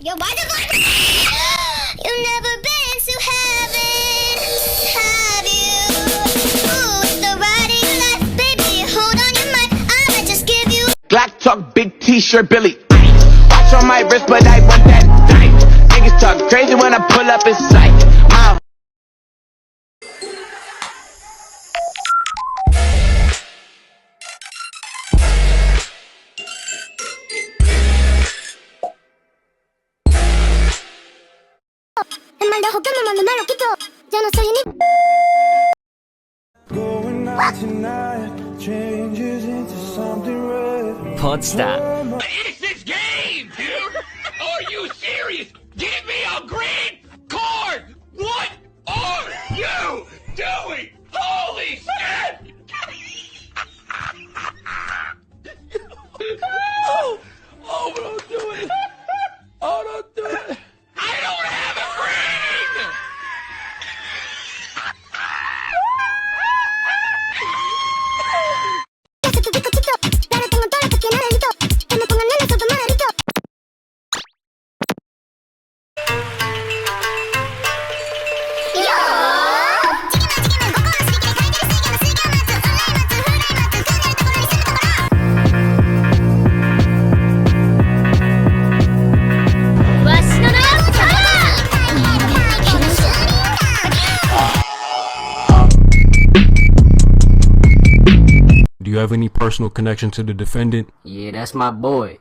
Yo, why the fuck? You've never been to heaven, have you? Ooh, it's the riding life, baby. Hold on your mic, I might just give you. Glock talk, big T-shirt, Billy. Watch on my wrist, but I want that dice. Niggas talk crazy when I pull up in sight. What's that? It's this game, dude! Are you serious? Give me a green card! What are you doing? Holy shit! Oh, but don't do it! Oh, don't do it! I don't have a green! Do you have any personal connection to the defendant? Yeah, that's my boy.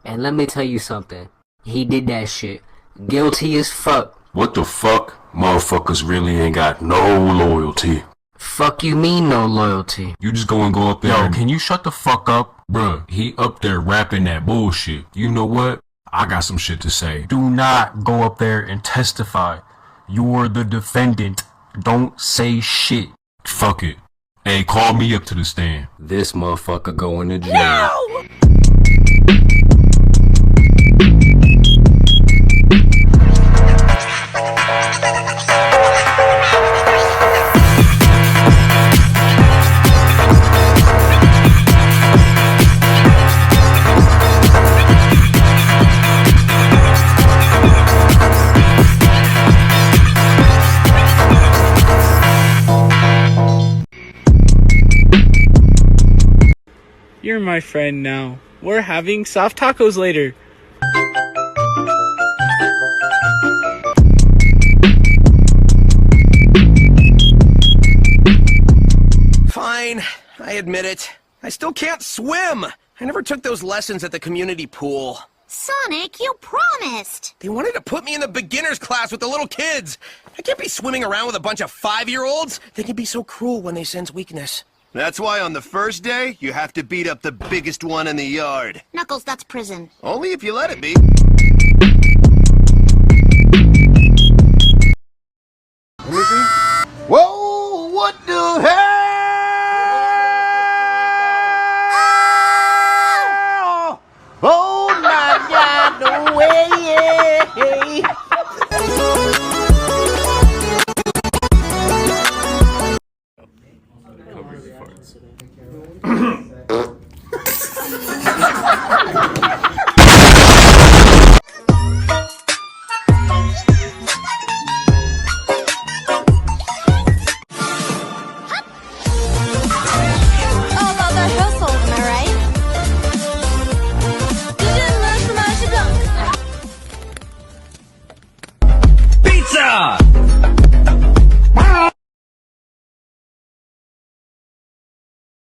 And let me tell you something. He did that shit. Guilty as fuck. What the fuck? Motherfuckers really ain't got no loyalty. Fuck you mean no loyalty? You just go up there. Yo, can you shut the fuck up? Bruh, he up there rapping that bullshit. You know what? I got some shit to say. Do not go up there and testify. You're the defendant. Don't say shit. Fuck it. Hey, call me up to the stand. This motherfucker going to jail. You're my friend now. We're having soft tacos later. Fine, I admit it. I still can't swim. I never took those lessons at the community pool. Sonic, you promised. They wanted to put me in the beginner's class with the little kids. I can't be swimming around with a bunch of 5-year-olds. They can be so cruel when they sense weakness. That's why on the first day, you have to beat up the biggest one in the yard. Knuckles, that's prison. Only if you let it be. Whoa, what the hell? Oh my God, no way! Pizza!